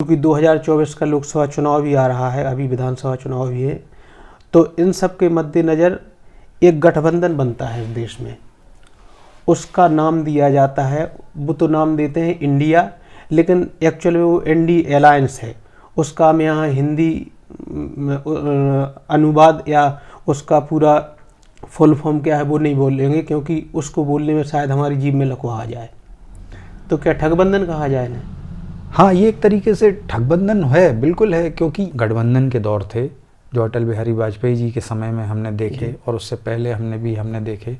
क्योंकि 2024 का लोकसभा चुनाव भी आ रहा है, अभी विधानसभा चुनाव भी है, तो इन सब के मद्देनज़र एक गठबंधन बनता है देश में। उसका नाम दिया जाता है, वो तो नाम देते हैं इंडिया, लेकिन एक्चुअल में वो इंडी अलायंस है। उसका हम यहाँ हिंदी अनुवाद या उसका पूरा फुल फॉर्म क्या है वो नहीं बोलेंगे, क्योंकि उसको बोलने में शायद हमारी जीभ में लकवा आ जाए। तो क्या ठगबंधन कहा जाए ना? हाँ, ये एक तरीके से ठगबंधन है, बिल्कुल है, क्योंकि गठबंधन के दौर थे जो अटल बिहारी वाजपेयी जी के समय में हमने देखे, और उससे पहले हमने देखे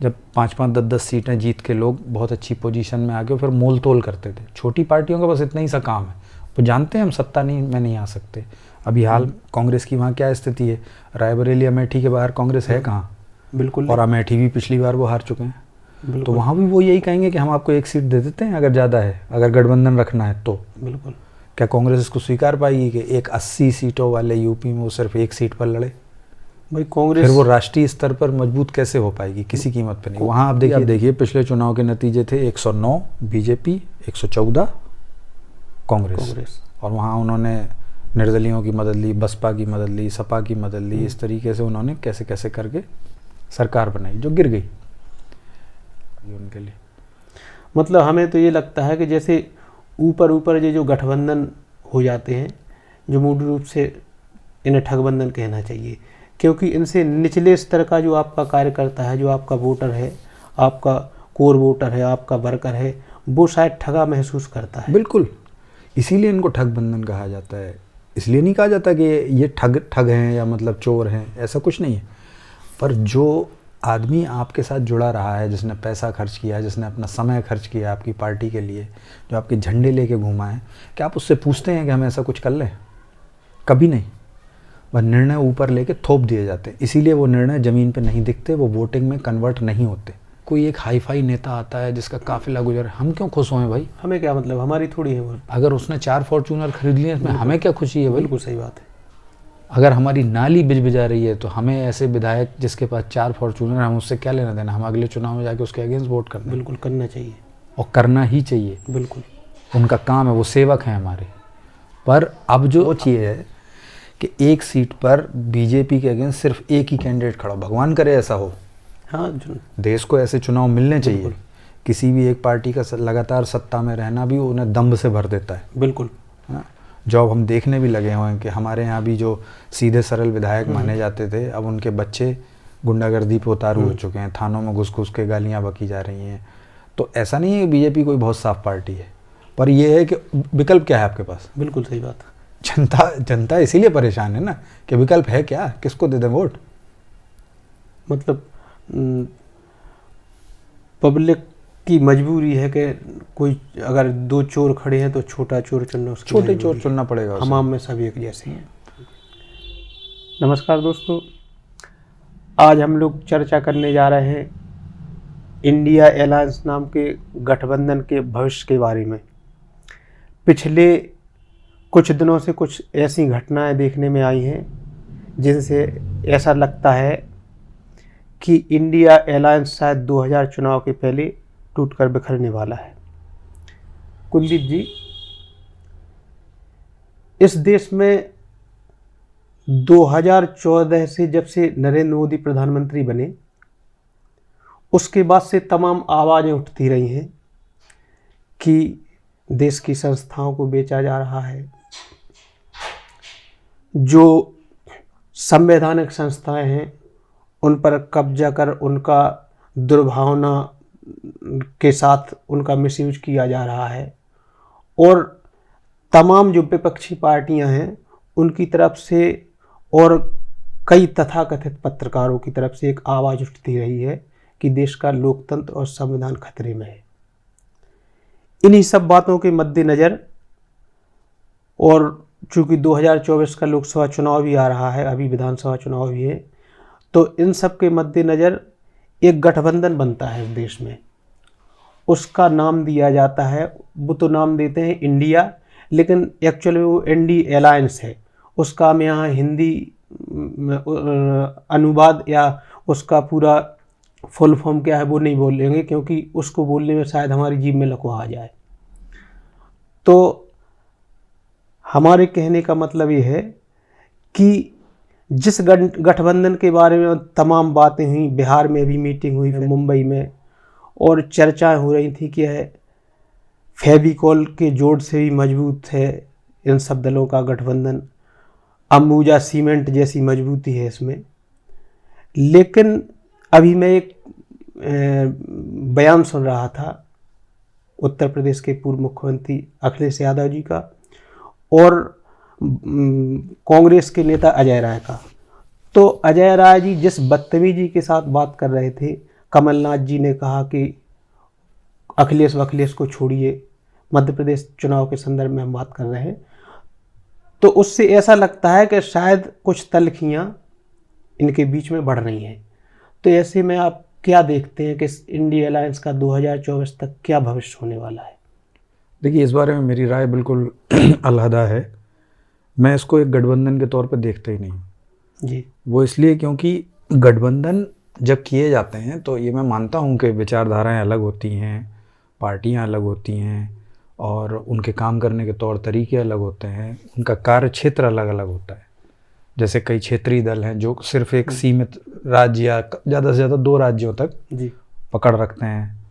जब 5-5, 10-10 सीटें जीत के लोग बहुत अच्छी पोजीशन में आ गए, फिर मोल तोल करते थे। छोटी पार्टियों का बस इतना ही सा काम है, वो जानते हैं हम सत्ता में नहीं आ सकते। अभी हाल कांग्रेस की वहाँ क्या स्थिति है, रायबरेली अमेठी के बाहर कांग्रेस है कहाँ? बिल्कुल। और अमेठी भी पिछली बार वो हार चुके हैं, तो वहाँ भी वो यही कहेंगे कि हम आपको एक सीट दे देते हैं अगर ज़्यादा है, अगर गठबंधन रखना है तो। बिल्कुल। क्या कांग्रेस इसको स्वीकार पाएगी कि एक 80 सीटों वाले यूपी में वो सिर्फ एक सीट पर लड़े? भाई कांग्रेस फिर वो राष्ट्रीय स्तर पर मजबूत कैसे हो पाएगी? किसी कीमत पे नहीं। वहाँ आप देखिए पिछले चुनाव के नतीजे थे 109 बीजेपी, 114 कांग्रेस। और वहाँ उन्होंने निर्दलियों की मदद ली, बसपा की मदद ली, सपा की मदद ली, इस तरीके से उन्होंने कैसे कैसे करके सरकार बनाई जो गिर गई उनके लिए। मतलब हमें तो ये लगता है कि जैसे ऊपर ये जो गठबंधन हो जाते हैं, जो मूल रूप से इन्हें ठगबंधन कहना चाहिए, क्योंकि इनसे निचले स्तर का जो आपका कार्यकर्ता है, जो आपका वोटर है, आपका कोर वोटर है, आपका वर्कर है, वो शायद ठगा महसूस करता है। बिल्कुल, इसीलिए इनको ठगबंधन कहा जाता है। इसलिए नहीं कहा जाता कि ये ठग हैं या मतलब चोर हैं, ऐसा कुछ नहीं है। पर जो आदमी आपके साथ जुड़ा रहा है, जिसने पैसा खर्च किया है, जिसने अपना समय खर्च किया आपकी पार्टी के लिए, जो आपके झंडे लेके घूमा है, क्या आप उससे पूछते हैं कि हम ऐसा कुछ कर लें? कभी नहीं। वह निर्णय ऊपर लेके थोप दिए जाते हैं, इसीलिए वो निर्णय ज़मीन पे नहीं दिखते, वो वोटिंग में कन्वर्ट नहीं होते। कोई एक हाई फाई नेता आता है जिसका काफिला गुजर, हम क्यों खुश हुए भाई? हमें क्या मतलब, हमारी थोड़ी है वो। अगर उसने 4 फॉर्चूनर खरीद लिए इसमें हमें क्या खुशी है भाई? बिल्कुल सही बात है। अगर हमारी नाली बिजबिजा रही है तो हमें ऐसे विधायक जिसके पास 4 फॉर्चूनर, हम उससे क्या लेना देना? हम अगले चुनाव में जाके उसके अगेंस्ट वोट करना। बिल्कुल करना चाहिए, और करना ही चाहिए। बिल्कुल उनका काम है, वो सेवक हैं हमारे। पर अब जो चीज़ है कि एक सीट पर बीजेपी के अगेंस्ट सिर्फ एक ही कैंडिडेट खड़ा, भगवान करे ऐसा हो। हाँ, देश को ऐसे चुनाव मिलने चाहिए। किसी भी एक पार्टी का लगातार सत्ता में रहना भी उन्हें दम्भ से भर देता है। बिल्कुल। जो अब हम देखने भी लगे हुए हैं कि हमारे यहाँ भी जो सीधे सरल विधायक माने जाते थे, अब उनके बच्चे गुंडागर्दी पे उतारू हो चुके हैं, थानों में घुस घुस के गालियाँ बकी जा रही हैं। तो ऐसा नहीं है कि बीजेपी कोई बहुत साफ पार्टी है, पर यह है कि विकल्प क्या है आपके पास? बिल्कुल सही बात। जनता इसीलिए परेशान है ना कि विकल्प है क्या, किसको दे दें वोट? मतलब पब्लिक की मजबूरी है कि कोई अगर 2 चोर खड़े हैं तो छोटा चोर चुनना, उसकी छोटे चोर चुनना पड़ेगा। हमाम में सभी एक जैसे हैं। नमस्कार दोस्तों, आज हम लोग चर्चा करने जा रहे हैं इंडिया अलायंस नाम के गठबंधन के भविष्य के बारे में। पिछले कुछ दिनों से कुछ ऐसी घटनाएं देखने में आई हैं जिनसे ऐसा लगता है कि इंडिया अलायंस शायद 2000 चुनाव के पहले टूटकर बिखरने वाला है। कुलदीप जी, इस देश में 2014 से जब से नरेंद्र मोदी प्रधानमंत्री बने, उसके बाद से तमाम आवाज़ें उठती रही हैं कि देश की संस्थाओं को बेचा जा रहा है, जो संवैधानिक संस्थाएं हैं उन पर कब्जा कर उनका दुर्भावना के साथ उनका मिसयूज किया जा रहा है, और तमाम जो विपक्षी पार्टियां हैं उनकी तरफ से और कई तथाकथित पत्रकारों की तरफ से एक आवाज़ उठती रही है कि देश का लोकतंत्र और संविधान खतरे में है। इन्हीं सब बातों के मद्देनज़र, और चूँकि 2024 का लोकसभा चुनाव भी आ रहा है, अभी विधानसभा चुनाव भी है, तो इन सब के मद्देनज़र एक गठबंधन बनता है देश में। उसका नाम दिया जाता है, वो तो नाम देते हैं इंडिया, लेकिन एक्चुअल में वो इंडी अलायंस है। उसका हम यहाँ हिंदी अनुवाद या उसका पूरा फुल फॉर्म क्या है वो नहीं बोलेंगे, क्योंकि उसको बोलने में शायद हमारी जीभ में लकवा आ जाए। तो हमारे कहने का मतलब ये है कि जिस गठबंधन के बारे में तमाम बातें हुई, बिहार में भी मीटिंग हुई, मुंबई में, और चर्चाएं हो रही थी कि है फेविकॉल के जोड़ से भी मजबूत है इन सब दलों का गठबंधन, अंबुजा सीमेंट जैसी मजबूती है इसमें। लेकिन अभी मैं एक बयान सुन रहा था उत्तर प्रदेश के पूर्व मुख्यमंत्री अखिलेश यादव जी का और कांग्रेस के नेता अजय राय का। तो अजय राय जी जिस बदतमीजी के साथ बात कर रहे थे, कमलनाथ जी ने कहा कि अखिलेश को छोड़िए, मध्य प्रदेश चुनाव के संदर्भ में हम बात कर रहे हैं, तो उससे ऐसा लगता है कि शायद कुछ तल्खियाँ इनके बीच में बढ़ रही हैं। तो ऐसे में आप क्या देखते हैं कि इंडिया अलायंस का 2024 तक क्या भविष्य होने वाला है? देखिए, इस बारे में मेरी राय बिल्कुल अलहदा है। मैं इसको एक गठबंधन के तौर पर देखता ही नहीं जी। वो इसलिए क्योंकि गठबंधन जब किए जाते हैं तो ये मैं मानता हूँ कि विचारधाराएं अलग होती हैं, पार्टियां अलग होती हैं और उनके काम करने के तौर तरीके अलग होते हैं, उनका कार्य क्षेत्र अलग अलग होता है। जैसे कई क्षेत्रीय दल हैं जो सिर्फ एक सीमित राज्य या ज़्यादा से ज़्यादा 2 राज्यों तक जी पकड़ रखते हैं।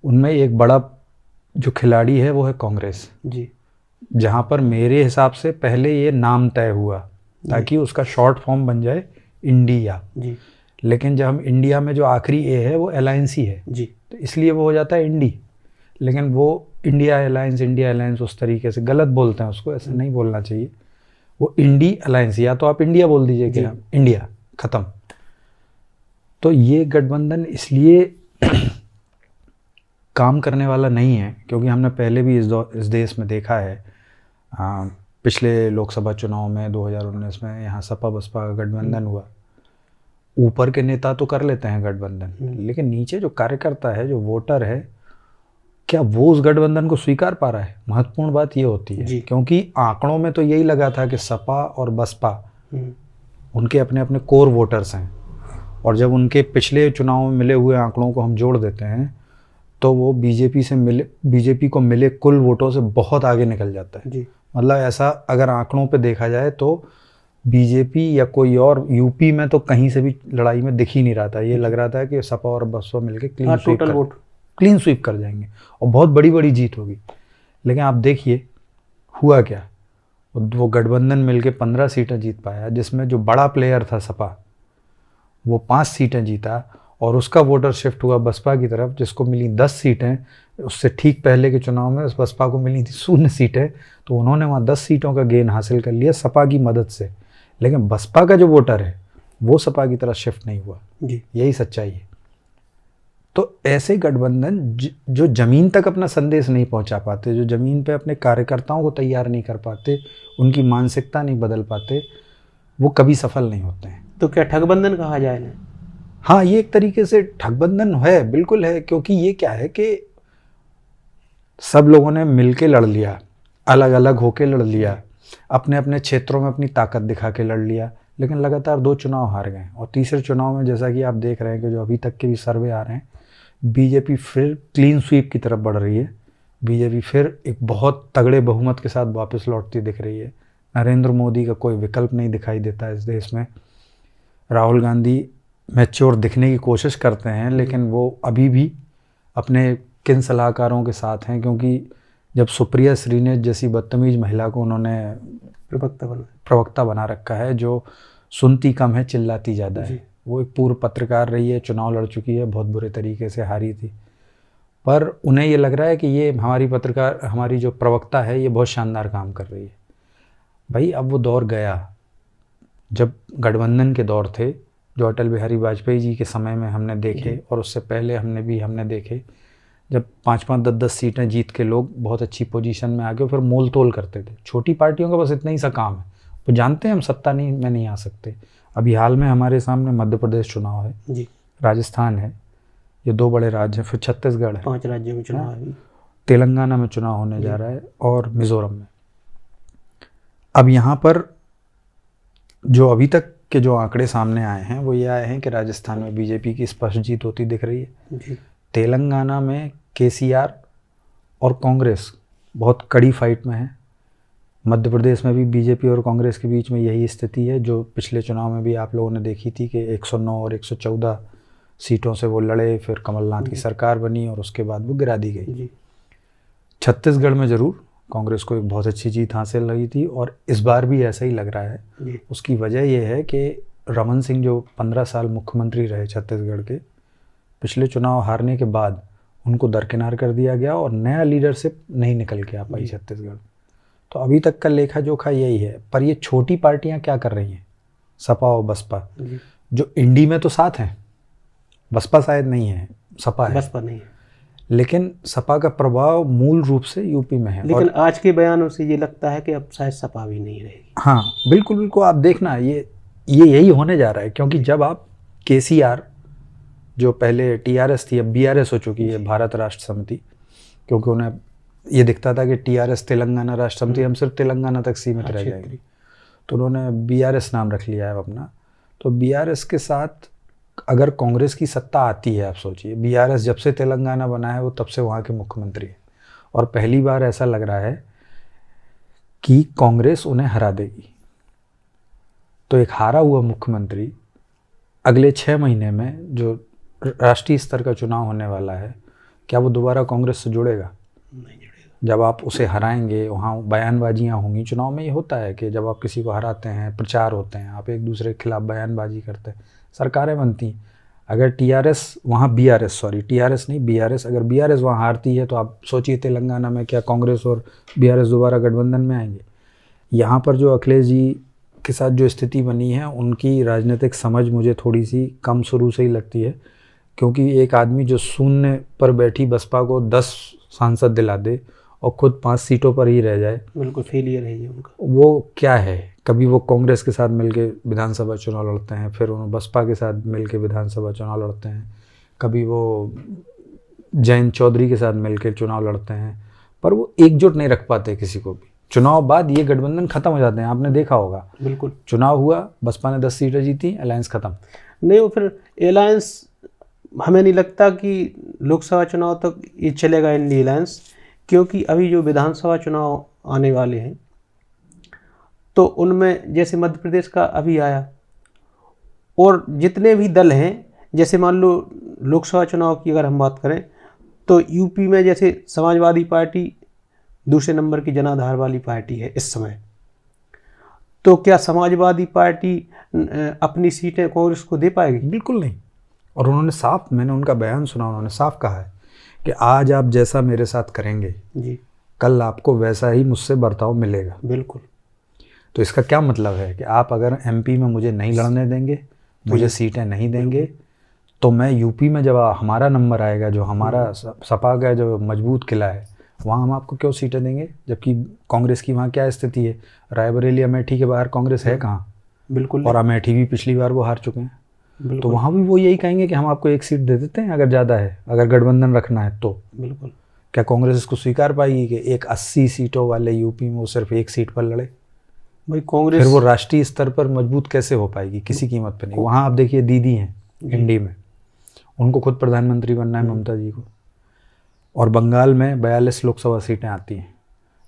उनमें एक बड़ा जो खिलाड़ी है वो है कांग्रेस जी, जहाँ पर मेरे हिसाब से पहले ये नाम तय हुआ ताकि उसका शॉर्ट फॉर्म बन जाए इंडिया जी। लेकिन जब हम इंडिया में जो आखिरी ए है वो अलायंस ही है जी, तो इसलिए वो हो जाता है इंडी। लेकिन वो इंडिया अलायंस उस तरीके से गलत बोलते हैं उसको, ऐसा नहीं बोलना चाहिए। वो इंडी अलायंस, या तो आप इंडिया बोल दीजिए कि हम इंडिया ख़त्म। तो ये गठबंधन इसलिए काम करने वाला नहीं है क्योंकि हमने पहले भी इस देश में देखा है। पिछले लोकसभा चुनाव में 2019 में यहाँ सपा बसपा का गठबंधन हुआ। ऊपर के नेता तो कर लेते हैं गठबंधन, लेकिन नीचे जो कार्यकर्ता है, जो वोटर है, क्या वो उस गठबंधन को स्वीकार पा रहा है? महत्वपूर्ण बात ये होती है क्योंकि आंकड़ों में तो यही लगा था कि सपा और बसपा उनके अपने अपने कोर वोटर्स हैं और जब उनके पिछले चुनाव में मिले हुए आंकड़ों को हम जोड़ देते हैं तो वो बीजेपी को मिले कुल वोटों से बहुत आगे निकल जाता है जी। मतलब ऐसा अगर आंकड़ों पे देखा जाए तो बीजेपी या कोई और यूपी में तो कहीं से भी लड़ाई में दिख ही नहीं रहा था। ये लग रहा था कि सपा और बसपा मिलकर क्लीन स्वीप कर जाएंगे और बहुत बड़ी बड़ी जीत होगी। लेकिन आप देखिए हुआ क्या, वो गठबंधन मिलके 15 सीटें जीत पाया जिसमें जो बड़ा प्लेयर था सपा वो 5 सीटें जीता और उसका वोटर शिफ्ट हुआ बसपा की तरफ जिसको मिली 10 सीटें। उससे ठीक पहले के चुनाव में उस बसपा को मिली थी 0 सीटें, तो उन्होंने वहाँ 10 सीटों का गेन हासिल कर लिया सपा की मदद से। लेकिन बसपा का जो वोटर है वो सपा की तरफ शिफ्ट नहीं हुआ जी। यही सच्चाई है। तो ऐसे गठबंधन जो ज़मीन तक अपना संदेश नहीं पहुंचा पाते, जो ज़मीन पे अपने कार्यकर्ताओं को तैयार नहीं कर पाते, उनकी मानसिकता नहीं बदल पाते, वो कभी सफल नहीं होते हैं। तो क्या ठगबंधन कहा जाए ना? हाँ, ये एक तरीके से ठगबंधन है, बिल्कुल है। क्योंकि ये क्या है कि सब लोगों ने मिलके लड़ लिया, अलग अलग होके लड़ लिया, अपने अपने क्षेत्रों में अपनी ताकत दिखा के लड़ लिया, लेकिन लगातार 2 चुनाव हार गए। और तीसरे चुनाव में जैसा कि आप देख रहे हैं कि जो अभी तक के भी सर्वे आ रहे हैं, बीजेपी फिर क्लीन स्वीप की तरफ बढ़ रही है। बीजेपी फिर एक बहुत तगड़े बहुमत के साथ वापस लौटती दिख रही है। नरेंद्र मोदी का कोई विकल्प नहीं दिखाई देता इस देश में। राहुल गांधी मैच्योर दिखने की कोशिश करते हैं लेकिन वो अभी भी अपने किन सलाहकारों के साथ हैं, क्योंकि जब सुप्रिया श्रीनेत जैसी बदतमीज महिला को उन्होंने प्रवक्ता बना रखा है जो सुनती कम है चिल्लाती ज़्यादा है। वो एक पूर्व पत्रकार रही है, चुनाव लड़ चुकी है, बहुत बुरे तरीके से हारी थी, पर उन्हें ये लग रहा है कि ये हमारी जो प्रवक्ता है ये बहुत शानदार काम कर रही है। भाई अब वो दौर गया जब गठबंधन के दौर थे जो अटल बिहारी वाजपेयी जी के समय में हमने देखे और उससे पहले हमने देखे, जब 5-5, 10-10 सीटें जीत के लोग बहुत अच्छी पोजीशन में आ गए, फिर मोल तोल करते थे। छोटी पार्टियों का बस इतना ही सा काम है, वो जानते हैं हम सत्ता में नहीं आ सकते। अभी हाल में हमारे सामने मध्य प्रदेश चुनाव है जी, राजस्थान है, ये 2 बड़े राज्य हैं, फिर छत्तीसगढ़ है, 5 राज्यों में चुनाव है, तेलंगाना में चुनाव होने जा रहा है और मिजोरम में। अब यहाँ पर जो अभी तक के जो आंकड़े सामने आए हैं वो ये आए हैं कि राजस्थान में बीजेपी की स्पष्ट जीत होती दिख रही है जी। तेलंगाना में केसीआर और कांग्रेस बहुत कड़ी फाइट में है। मध्य प्रदेश में भी बीजेपी और कांग्रेस के बीच में यही स्थिति है जो पिछले चुनाव में भी आप लोगों ने देखी थी कि 109 और 114 सीटों से वो लड़े, फिर कमलनाथ की सरकार बनी और उसके बाद वो गिरा दी गई। छत्तीसगढ़ में ज़रूर कांग्रेस को एक बहुत अच्छी जीत हासिल रही थी और इस बार भी ऐसा ही लग रहा है। उसकी वजह यह है कि रमन सिंह जो 15 साल मुख्यमंत्री रहे छत्तीसगढ़ के, पिछले चुनाव हारने के बाद उनको दरकिनार कर दिया गया और नया लीडरशिप नहीं निकल के आ पाई छत्तीसगढ़। तो अभी तक का लेखा जोखा यही है। पर ये छोटी पार्टियां क्या कर रही हैं, सपा और बसपा, जो इंडी में तो साथ हैं, बसपा शायद नहीं है, सपा है, बसपा नहीं है, लेकिन सपा का प्रभाव मूल रूप से यूपी में है। लेकिन आज के बयानों से ये लगता है कि अब शायद सपा भी नहीं रहेगी। हाँ बिल्कुल बिल्कुल, आप देखना ये यही होने जा रहा है, क्योंकि जब आप केसीआर जो पहले टीआरएस थी अब बीआरएस हो चुकी है, भारत राष्ट्र समिति, क्योंकि उन्हें ये दिखता था कि टीआरएस तेलंगाना राष्ट्र समिति हम सिर्फ तेलंगाना तक सीमित रह जाएंगे, तो उन्होंने बीआरएस नाम रख लिया है अपना। तो बीआरएस के साथ अगर कांग्रेस की सत्ता आती है, आप सोचिए बीआरएस जब से तेलंगाना बना है वो तब से वहाँ के मुख्यमंत्री है और पहली बार ऐसा लग रहा है कि कांग्रेस उन्हें हरा देगी। तो एक हारा हुआ मुख्यमंत्री अगले 6 महीने में जो राष्ट्रीय स्तर का चुनाव होने वाला है, क्या वो दोबारा कांग्रेस से जुड़ेगा? नहीं जुड़ेगा। जब आप उसे हराएंगे, वहाँ बयानबाजियाँ होंगी। चुनाव में ये होता है कि जब आप किसी को हराते हैं, प्रचार होते हैं, आप एक दूसरे के खिलाफ बयानबाजी करते हैं, सरकारें बनती। अगर टीआरएस वहाँ टीआरएस नहीं बीआरएस, अगर बीआरएस वहाँ हारती है तो आप सोचिए तेलंगाना में क्या कांग्रेस और बीआरएस दोबारा गठबंधन में आएंगे? यहाँ पर जो अखिलेश जी के साथ जो स्थिति बनी है, उनकी राजनीतिक समझ मुझे थोड़ी सी कम शुरू से ही लगती है, क्योंकि एक आदमी जो शून्य पर बैठी बसपा को 10 सांसद दिला दे और खुद 5 सीटों पर ही रह जाए, बिल्कुल फेलियर है ये उनका। वो क्या है? कभी वो कांग्रेस के साथ मिलके विधानसभा चुनाव लड़ते हैं, फिर उन्होंने बसपा के साथ मिलके विधानसभा चुनाव लड़ते हैं, कभी वो जयंत चौधरी के साथ मिलकर चुनाव लड़ते हैं, पर वो एकजुट नहीं रख पाते किसी को भी। चुनाव बाद ये गठबंधन खत्म हो जाते हैं, आपने देखा होगा। बिल्कुल, चुनाव हुआ, बसपा ने 10 सीटें जीती, अलायंस खत्म। नहीं वो फिर अलायंस, हमें नहीं लगता कि लोकसभा चुनाव तक ये चलेगा इंडी अलायंस, क्योंकि अभी जो विधानसभा चुनाव आने वाले हैं तो उनमें जैसे मध्य प्रदेश का अभी आया, और जितने भी दल हैं, जैसे मान लो लोकसभा चुनाव की अगर हम बात करें तो यूपी में जैसे समाजवादी पार्टी दूसरे नंबर की जनाधार वाली पार्टी है इस समय, तो क्या समाजवादी पार्टी अपनी सीटें कांग्रेस को दे पाएगी? बिल्कुल नहीं। और उन्होंने साफ, मैंने उनका बयान सुना, उन्होंने साफ कहा है कि आज आप जैसा मेरे साथ करेंगे जी, कल आपको वैसा ही मुझसे बर्ताव मिलेगा। बिल्कुल। तो इसका क्या मतलब है कि आप अगर एमपी में मुझे नहीं लड़ने देंगे, मुझे सीटें नहीं देंगे, तो मैं यूपी में जब हमारा नंबर आएगा, जो हमारा सपा का जो मजबूत किला है, वहाँ हम आपको क्यों सीटें देंगे? जबकि कांग्रेस की वहाँ क्या स्थिति है, रायबरेली अमेठी के बाहर कांग्रेस है कहाँ? बिल्कुल। और अमेठी भी पिछली बार वो हार चुके हैं, तो वहाँ भी वो यही कहेंगे कि हम आपको 1 सीट दे देते हैं अगर ज़्यादा है, अगर गठबंधन रखना है तो। बिल्कुल। क्या कांग्रेस इसको स्वीकार पाएगी कि एक 80 सीटों वाले यूपी में वो सिर्फ 1 सीट पर लड़े? भाई कांग्रेस फिर वो राष्ट्रीय स्तर पर मजबूत कैसे हो पाएगी? किसी कीमत पे नहीं। वहाँ आप देखिए दीदी हैं इंडी में, उनको खुद प्रधानमंत्री बनना है, ममता जी को। और बंगाल में 42 लोकसभा सीटें आती हैं,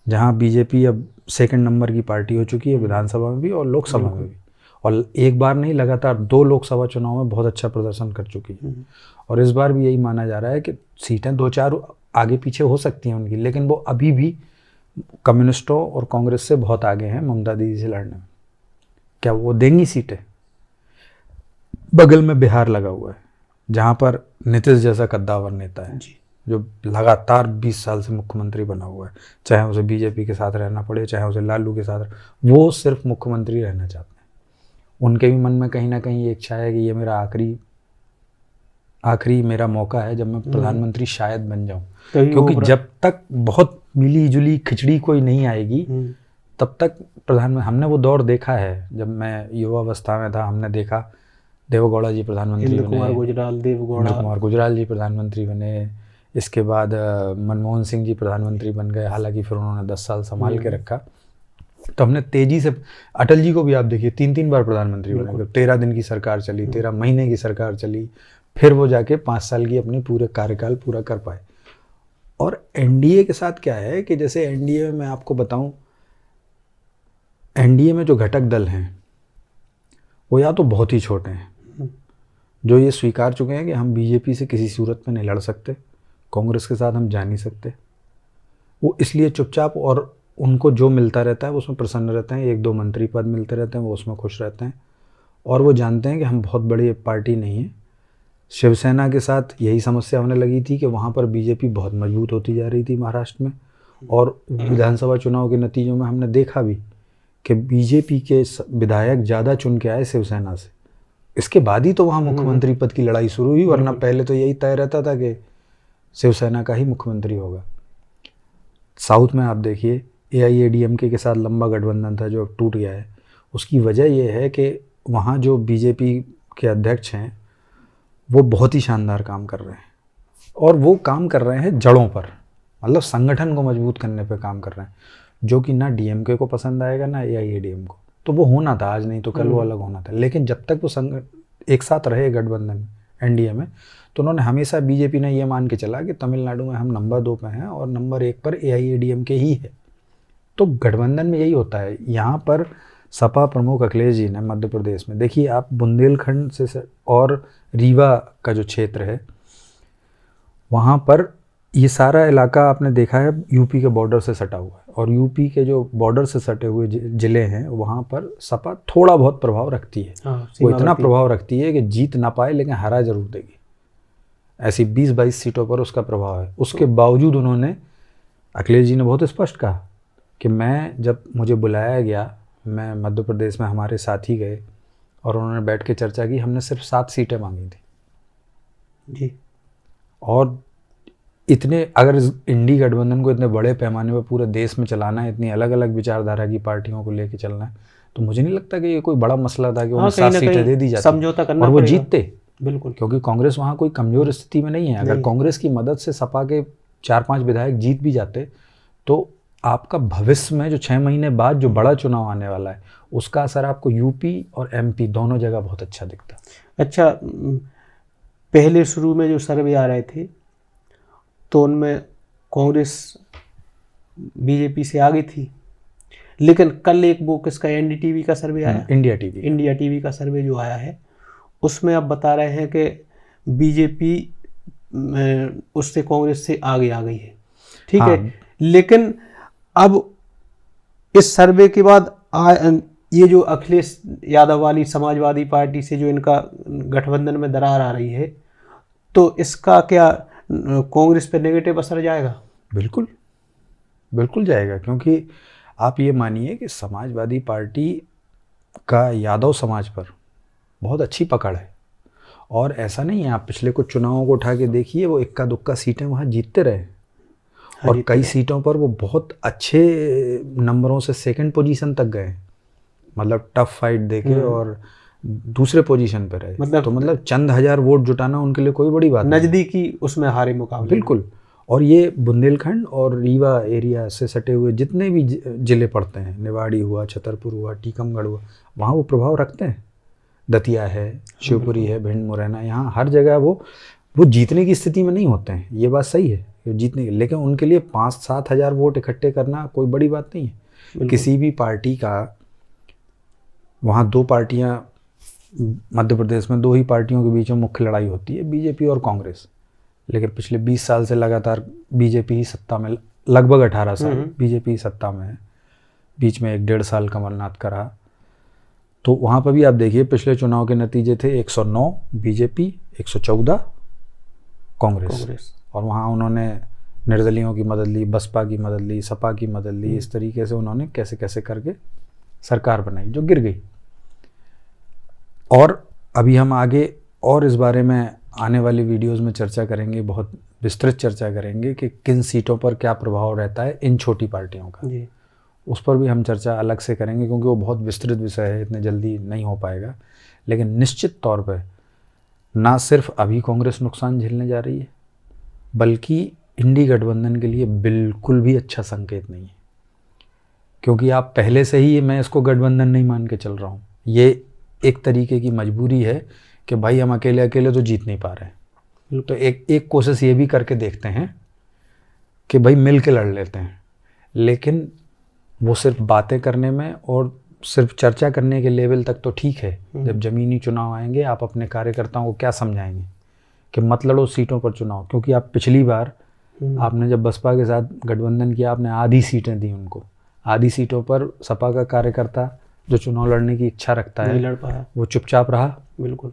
जहाँ बीजेपी अब 2nd नंबर की पार्टी हो चुकी है, विधानसभा में भी और लोकसभा में भी, और एक बार नहीं लगातार 2 लोकसभा चुनाव में बहुत अच्छा प्रदर्शन कर चुकी है। और इस बार भी यही माना जा रहा है कि सीटें 2-4 आगे पीछे हो सकती हैं उनकी, लेकिन वो अभी भी कम्युनिस्टों और कांग्रेस से बहुत आगे हैं ममता दीदी से लड़ने में। क्या वो देंगी सीटें? बगल में बिहार लगा हुआ है, जहाँ पर नीतीश जैसा कद्दावर नेता है जो लगातार 20 साल से मुख्यमंत्री बना हुआ है, चाहे उसे बीजेपी के साथ रहना पड़े, चाहे उसे लालू के साथ, वो सिर्फ मुख्यमंत्री रहना चाहते हैं। उनके भी मन में कहीं ना कहीं ये इच्छा है कि ये मेरा आखिरी मेरा मौका है जब मैं प्रधानमंत्री शायद बन जाऊं, क्योंकि जब तक बहुत मिली जुली खिचड़ी कोई नहीं आएगी तब तक प्रधानमंत्री, हमने वो दौर देखा है जब मैं युवावस्था में था, हमने देखा देवेगौड़ा जी प्रधानमंत्री बने, कुमार गुजराल जी प्रधानमंत्री बने, इसके बाद मनमोहन सिंह जी प्रधानमंत्री बन गए, हालांकि फिर उन्होंने 10 साल संभाल के रखा। तो हमने तेजी से, अटल जी को भी आप देखिए 3-3 बार प्रधानमंत्री बने, 13 दिन की सरकार चली, 13 महीने की सरकार चली, फिर वो जाके 5 साल की अपनी पूरे कार्यकाल पूरा कर पाए। और एनडीए के साथ क्या है कि जैसे एनडीए में मैं आपको बताऊं, एनडीए में जो घटक दल हैं वो या तो बहुत ही छोटे हैं, जो ये स्वीकार चुके हैं कि हम बीजेपी से किसी सूरत में नहीं लड़ सकते, कांग्रेस के साथ हम जा नहीं सकते, वो इसलिए चुपचाप और उनको जो मिलता रहता है वो उसमें प्रसन्न रहते हैं, 1-2 मंत्री पद मिलते रहते हैं वो उसमें खुश रहते हैं, और वो जानते हैं कि हम बहुत बड़ी पार्टी नहीं है। शिवसेना के साथ यही समस्या होने लगी थी कि वहाँ पर बीजेपी बहुत मजबूत होती जा रही थी महाराष्ट्र में, और विधानसभा चुनाव के नतीजों में हमने देखा भी कि बीजेपी के विधायक ज़्यादा चुन के आए शिवसेना से। इसके बाद ही तो वहाँ मुख्यमंत्री पद की लड़ाई शुरू हुई, वरना पहले तो यही तय रहता था कि शिवसेना का ही मुख्यमंत्री होगा। साउथ में आप देखिए AIADMK के साथ लंबा गठबंधन था जो अब टूट गया है। उसकी वजह यह है कि वहाँ जो बीजेपी के अध्यक्ष हैं वो बहुत ही शानदार काम कर रहे हैं, और वो काम कर रहे हैं जड़ों पर, मतलब संगठन को मजबूत करने पे काम कर रहे हैं, जो कि ना DMK को पसंद आएगा ना AIADM को। तो वो होना था, आज नहीं तो कल वो अलग होना था, लेकिन जब तक वो एक साथ रहे गठबंधन NDA में, तो उन्होंने हमेशा, बीजेपी ने ये मान के चला कि तमिलनाडु में हम नंबर 2 पे हैं और नंबर 1 पर AIADMK ही है। तो गठबंधन में यही होता है। यहाँ पर सपा प्रमुख अखिलेश जी ने मध्य प्रदेश में, देखिए आप बुंदेलखंड से और रीवा का जो क्षेत्र है वहाँ पर ये सारा इलाका आपने देखा है यूपी के बॉर्डर से सटा हुआ है, और यूपी के जो बॉर्डर से सटे हुए ज़िले हैं वहाँ पर सपा थोड़ा बहुत प्रभाव रखती है। वो इतना प्रभाव रखती है कि जीत ना पाए लेकिन हरा जरूर देगी। ऐसी 20-22 सीटों पर उसका प्रभाव है। उसके बावजूद उन्होंने, अखिलेश जी ने बहुत स्पष्ट कहा कि मैं, जब मुझे बुलाया गया, मैं मध्य प्रदेश में, हमारे साथी गए और उन्होंने बैठ के चर्चा की, हमने सिर्फ 7 सीटें मांगी थी जी। और इतने, अगर इंडी गठबंधन को इतने बड़े पैमाने पर पूरे देश में चलाना है, इतनी अलग अलग विचारधारा की पार्टियों को लेके चलना है, तो मुझे नहीं लगता कि ये कोई बड़ा मसला था कि उन्हें 7 सीटें दे दी जाती, समझौता करना और वो पड़ेगा। जीतते। बिल्कुल, क्योंकि कांग्रेस वहाँ कोई कमजोर स्थिति में नहीं है। अगर कांग्रेस की मदद से सपा के 4-5 विधायक जीत भी जाते तो आपका भविष्य में जो 6 महीने बाद जो बड़ा चुनाव आने वाला है उसका असर आपको यूपी और MP दोनों जगह बहुत अच्छा दिखता। अच्छा, पहले शुरू में जो सर्वे आ रहे थे तो उनमें कांग्रेस बीजेपी से आगे थी, लेकिन कल एक वो किसका NDTV का सर्वे आया, इंडिया टीवी का सर्वे जो आया है, उसमें अब बता रहे हैं कि बीजेपी उससे, कांग्रेस से आगे आ गई है। ठीक है, लेकिन अब इस सर्वे के बाद ये जो अखिलेश यादव वाली समाजवादी पार्टी से जो इनका गठबंधन में दरार आ रही है, तो इसका क्या कांग्रेस पे नेगेटिव असर जाएगा? बिल्कुल बिल्कुल जाएगा, क्योंकि आप ये मानिए कि समाजवादी पार्टी का यादव समाज पर बहुत अच्छी पकड़ है, और ऐसा नहीं है, आप पिछले कुछ चुनावों को उठा के देखिए, वो इक्का दुक्का सीटें वहाँ जीतते रहे, और कई सीटों पर वो बहुत अच्छे नंबरों से 2nd पोजीशन तक गए, मतलब टफ फाइट देके और दूसरे पोजीशन पे रहे। मतलब चंद हजार वोट जुटाना उनके लिए कोई बड़ी बात नहीं, नज़दीकी उसमें हारे मुकाबले। बिल्कुल। और ये बुंदेलखंड और रीवा एरिया से सटे हुए जितने भी ज़िले पड़ते हैं, निवाड़ी हुआ, छतरपुर हुआ, टीकमगढ़ हुआ, वहाँ वो प्रभाव रखते हैं। दतिया है, शिवपुरी है, भिंड, मुरैना, यहाँ हर जगह वो जीतने की स्थिति में नहीं होते हैं, ये बात सही है, जीतने की, लेकिन उनके लिए 5-7 हज़ार वोट इकट्ठे करना कोई बड़ी बात नहीं है। किसी भी पार्टी का, वहाँ 2 पार्टियाँ, मध्य प्रदेश में 2 ही पार्टियों के बीच में मुख्य लड़ाई होती है, बीजेपी और कांग्रेस, लेकिन पिछले 20 साल से लगातार बीजेपी ही सत्ता में, लगभग 18 साल बीजेपी ही सत्ता में है, बीच में 1-1.5 साल कमलनाथ का रहा। तो वहाँ पर भी आप देखिए पिछले चुनाव के नतीजे थे 109 बीजेपी, 114 कांग्रेस, और वहाँ उन्होंने निर्दलियों की मदद ली, बसपा की मदद ली, सपा की मदद ली, इस तरीके से उन्होंने कैसे कैसे करके सरकार बनाई जो गिर गई। और अभी हम आगे और इस बारे में आने वाली वीडियोस में चर्चा करेंगे, बहुत विस्तृत चर्चा करेंगे कि किन सीटों पर क्या प्रभाव रहता है इन छोटी पार्टियों का जी। उस पर भी हम चर्चा अलग से करेंगे, क्योंकि वो बहुत विस्तृत विषय है, इतने जल्दी नहीं हो पाएगा। लेकिन निश्चित तौर पर ना सिर्फ अभी कांग्रेस नुकसान झेलने जा रही है, बल्कि इंडी गठबंधन के लिए बिल्कुल भी अच्छा संकेत नहीं है, क्योंकि आप पहले से ही, मैं इसको गठबंधन नहीं मान के चल रहा हूँ, ये एक तरीके की मजबूरी है कि भाई हम अकेले अकेले तो जीत नहीं पा रहे हैं, तो एक कोशिश ये भी करके देखते हैं कि भाई मिल के लड़ लेते हैं। लेकिन वो सिर्फ बातें करने में और सिर्फ चर्चा करने के लेवल तक तो ठीक है, जब ज़मीनी चुनाव आएंगे आप अपने कार्यकर्ताओं को क्या समझाएंगे कि मत लड़ो सीटों पर चुनाव, क्योंकि आप पिछली बार आपने जब बसपा के साथ गठबंधन किया आपने आधी सीटें दी उनको, आधी सीटों पर सपा का कार्यकर्ता जो चुनाव लड़ने की इच्छा रखता नहीं है लड़ पाया। वो चुपचाप रहा। बिल्कुल।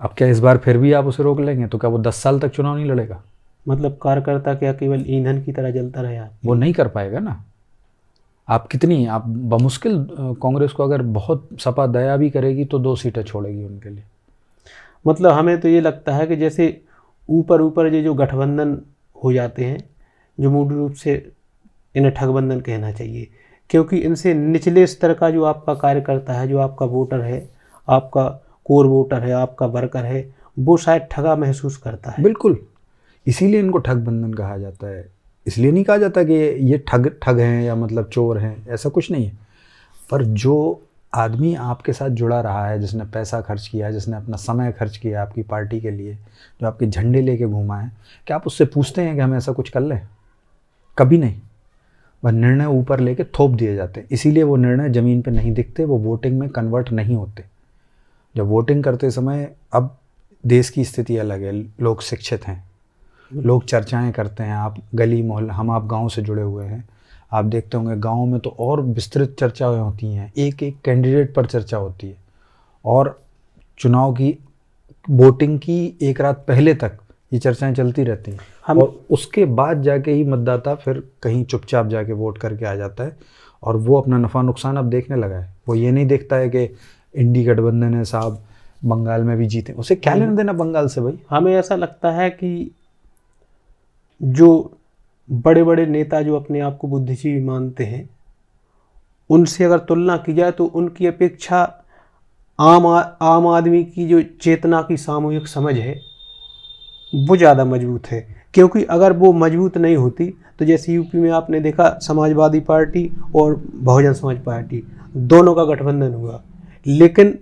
अब क्या इस बार फिर भी आप उसे रोक लेंगे? तो क्या वो 10 साल तक चुनाव नहीं लड़ेगा? मतलब कार्यकर्ता क्या केवल ईंधन की तरह जलता रहा? वो नहीं कर पाएगा ना। आप कितनी आप बमुश्किल कांग्रेस को अगर बहुत सपा दया भी करेगी तो 2 सीटें छोड़ेगी उनके लिए। मतलब हमें तो ये लगता है कि जैसे ऊपर ऊपर ये जो गठबंधन हो जाते हैं, जो मूल रूप से इन्हें ठगबंधन कहना चाहिए, क्योंकि इनसे निचले स्तर का जो आपका कार्यकर्ता है, जो आपका वोटर है, आपका कोर वोटर है, आपका वर्कर है, वो शायद ठगा महसूस करता है। बिल्कुल, इसीलिए इनको ठगबंधन कहा जाता है। इसलिए नहीं कहा जाता कि ये ठग हैं या मतलब चोर हैं, ऐसा कुछ नहीं है। पर जो आदमी आपके साथ जुड़ा रहा है, जिसने पैसा खर्च किया है, जिसने अपना समय खर्च किया आपकी पार्टी के लिए, जो आपके झंडे लेके घूमा है, क्या आप उससे पूछते हैं कि हम ऐसा कुछ कर लें? कभी नहीं। वह निर्णय ऊपर लेके थोप दिए जाते हैं, इसीलिए वो निर्णय ज़मीन पे नहीं दिखते, वो वोटिंग में कन्वर्ट नहीं होते। जब वोटिंग करते समय, अब देश की स्थिति अलग है, लोग शिक्षित हैं, लोग चर्चाएं करते हैं। आप गली मोहल्ला, हम आप गांव से जुड़े हुए हैं, आप देखते होंगे गांव में तो और विस्तृत चर्चाएं होती हैं, एक एक कैंडिडेट पर चर्चा होती है, और चुनाव की वोटिंग की एक रात पहले तक ये चर्चाएं चलती रहती हैं। और उसके बाद जाके ही मतदाता फिर कहीं चुपचाप जाके वोट करके आ जाता है, और वो अपना नफ़ा नुकसान अब देखने लगा है। वो ये नहीं देखता है कि इंडी गठबंधन है साहब, बंगाल में भी जीते, उसे क्या लेना देना बंगाल से भाई। हमें ऐसा लगता है कि जो बड़े बड़े नेता जो अपने आप को बुद्धिजीवी मानते हैं, उनसे अगर तुलना की जाए तो उनकी अपेक्षा आम आदमी की जो चेतना की सामूहिक समझ है वो ज़्यादा मजबूत है। क्योंकि अगर वो मजबूत नहीं होती तो जैसे यूपी में आपने देखा, समाजवादी पार्टी और बहुजन समाज पार्टी दोनों का गठबंधन हुआ, लेकिन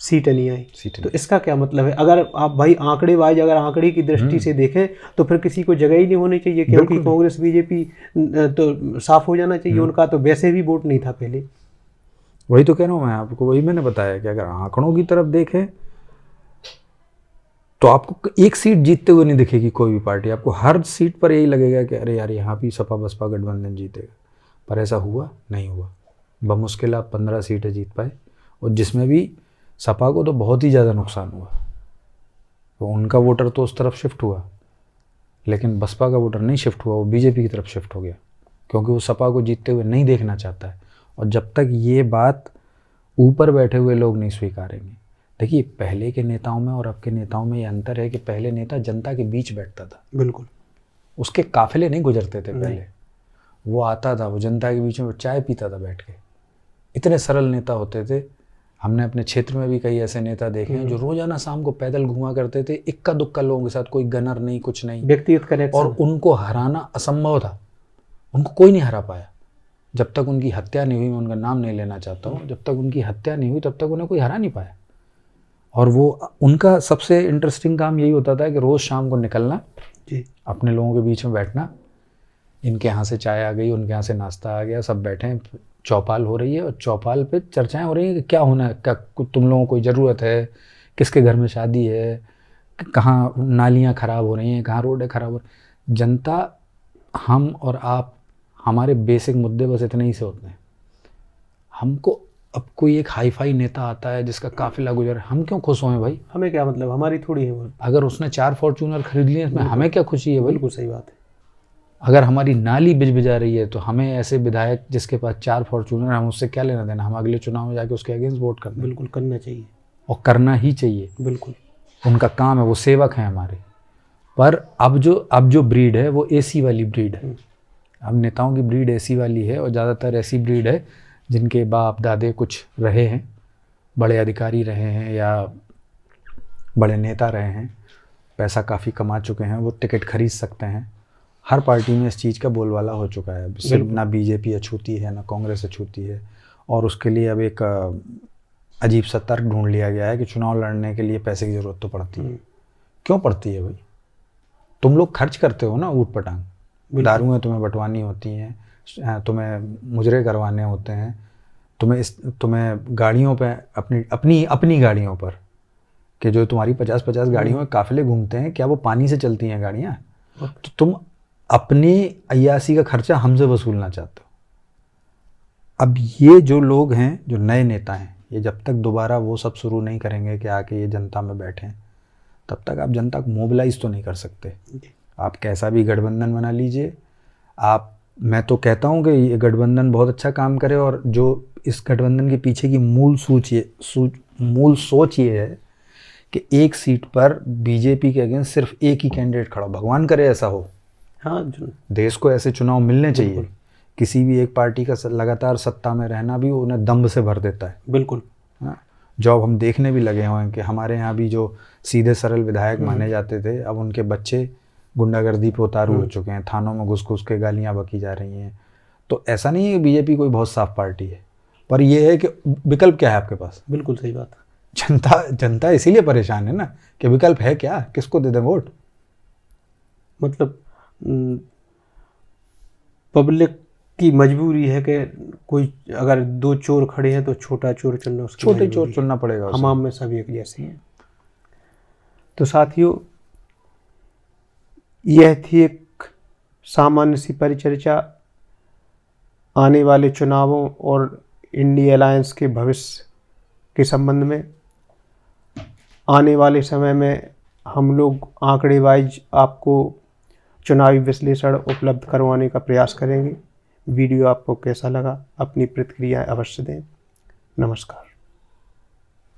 सीटें नहीं आई। तो इसका क्या मतलब है? अगर आप भाई आंकड़े वाइज, अगर आंकड़े की दृष्टि से देखें तो फिर किसी को जगह ही नहीं होनी चाहिए, क्योंकि कांग्रेस बीजेपी तो साफ हो जाना चाहिए, उनका तो वैसे भी वोट नहीं था पहले। वही तो कह रहा हूँ मैं आपको, वही मैंने बताया कि अगर आंकड़ों की तरफ देखें तो आपको एक सीट जीतते हुए नहीं दिखेगी कोई भी पार्टी। आपको हर सीट पर यही लगेगा कि अरे यार यहाँ भी सपा बसपा गठबंधन जीतेगा, पर ऐसा हुआ नहीं हुआ। बमुश्किल आप 15 सीटें जीत पाए, और जिसमें भी सपा को तो बहुत ही ज़्यादा नुकसान हुआ, तो उनका वोटर तो उस तरफ शिफ्ट हुआ, लेकिन बसपा का वोटर नहीं शिफ्ट हुआ, वो बीजेपी की तरफ शिफ्ट हो गया, क्योंकि वो सपा को जीतते हुए नहीं देखना चाहता है। और जब तक ये बात ऊपर बैठे हुए लोग नहीं स्वीकारेंगे, देखिए पहले के नेताओं में और अब के नेताओं में ये अंतर है कि पहले नेता जनता के बीच बैठता था। बिल्कुल। उसके काफिले नहीं गुजरते थे पहले, वो आता था, वो जनता के बीच में चाय पीता था बैठ के। इतने सरल नेता होते थे। हमने अपने क्षेत्र में भी कई ऐसे नेता देखे हैं जो रोजाना शाम को पैदल घुमा करते थे, इक्का दुक्का लोगों के साथ, कोई गनर नहीं, कुछ नहीं, व्यक्तिगत कनेक्शन, और उनको हराना असंभव था। उनको कोई नहीं हरा पाया जब तक उनकी हत्या नहीं हुई। मैं उनका नाम नहीं लेना चाहता हूँ। जब तक उनकी हत्या नहीं हुई तब तक उन्हें कोई हरा नहीं पाया। और वो उनका सबसे इंटरेस्टिंग काम यही होता था कि रोज़ शाम को निकलना जी, अपने लोगों के बीच में बैठना, इनके यहाँ से चाय आ गई, उनके यहाँ से नाश्ता आ गया, सब बैठे हैं, चौपाल हो रही है और चौपाल पे चर्चाएं हो रही हैं कि क्या होना है, क्या तुम लोगों को कोई ज़रूरत है, किसके घर में शादी है, कहाँ नालियाँ ख़राब हो रही हैं, कहाँ रोडें ख़राब हो रही। जनता, हम और आप, हमारे बेसिक मुद्दे बस इतने ही से होते हैं। हमको अब कोई एक हाई फाई नेता आता है जिसका काफिला गुजर, हम क्यों खुश हों भाई? हमें क्या मतलब, हमारी थोड़ी है वो। अगर उसने 4 फॉर्च्यूनर खरीद लिए इसमें हमें क्या खुशी है भाई? बिल्कुल सही बात है। अगर हमारी नाली बिजबिजा रही है तो हमें ऐसे विधायक जिसके पास 4 फॉर्च्यूनर, हम उससे क्या लेना देना? हम अगले चुनाव में जाके उसके अगेंस्ट वोट करना। बिल्कुल करना चाहिए, और करना ही चाहिए। बिल्कुल उनका काम है, वो सेवक हैं हमारे। पर अब जो ब्रीड है वो एसी वाली ब्रीड है। अब नेताओं की ब्रीड एसी वाली है, और ज़्यादातर ऐसी ब्रीड है जिनके बाप दादे कुछ रहे हैं, बड़े अधिकारी रहे हैं या बड़े नेता रहे हैं, पैसा काफ़ी कमा चुके हैं, वो टिकट खरीद सकते हैं। हर पार्टी में इस चीज़ का बोलबाला हो चुका है। सिर्फ ना बीजेपी अछूती है, ना कांग्रेस अछूती है। और उसके लिए अब एक अजीब सा तर्क ढूंढ लिया गया है कि चुनाव लड़ने के लिए पैसे की ज़रूरत तो पड़ती है। क्यों पड़ती है भाई? तुम लोग खर्च करते हो ना ऊट पटांग, दारुएँ तुम्हें बंटवानी होती हैं, तुम्हें मुजरे करवाने होते हैं, तुम्हें गाड़ियों पे अपनी गाड़ियों पर, कि जो तुम्हारी 50-50 गाड़ियों में काफिले घूमते हैं, क्या वो पानी से चलती हैं गाड़ियाँ? तो तुम अपनी अय्यासी का खर्चा हमसे वसूलना चाहते हो। अब ये जो लोग हैं, जो नए नेता हैं, ये जब तक दोबारा वो सब शुरू नहीं करेंगे कि आके ये जनता में बैठें, तब तक आप जनता को मोबिलाइज तो नहीं कर सकते। आप कैसा भी गठबंधन बना लीजिए, मैं तो कहता हूँ कि ये गठबंधन बहुत अच्छा काम करे, और जो इस गठबंधन के पीछे की मूल सोच ये है कि एक सीट पर बीजेपी के अगेंस्ट सिर्फ एक ही कैंडिडेट खड़ा, भगवान करे ऐसा हो। हाँ, देश को ऐसे चुनाव मिलने चाहिए। किसी भी एक पार्टी का लगातार सत्ता में रहना भी उन्हें दम्भ से भर देता है। बिल्कुल। हाँ, जो अब हम देखने भी लगे हुए हैं कि हमारे यहाँ भी जो सीधे सरल विधायक माने जाते थे, अब उनके बच्चे गुंडागर्दी पे उतारू हो चुके हैं, थानों में घुस घुस के गालियाँ बकी जा रही हैं। तो ऐसा नहीं है कि बीजेपी कोई बहुत साफ पार्टी है, पर यह है कि विकल्प क्या है आपके पास। बिल्कुल सही बात है। जनता इसीलिए परेशान है ना कि विकल्प है क्या, किसको दे दें वोट। मतलब पब्लिक की मजबूरी है कि कोई अगर दो चोर खड़े हैं तो छोटा चोर चुनना, उसकी छोटे चोर चुनना पड़ेगा। हमाम में सभी एक जैसे हैं। तो साथियों, यह थी एक सामान्य सी परिचर्चा आने वाले चुनावों और इंडिया अलायंस के भविष्य के संबंध में। आने वाले समय में हम लोग आंकड़े वाइज आपको चुनावी विश्लेषण उपलब्ध करवाने का प्रयास करेंगे। वीडियो आपको कैसा लगा, अपनी प्रतिक्रिया अवश्य दें। नमस्कार।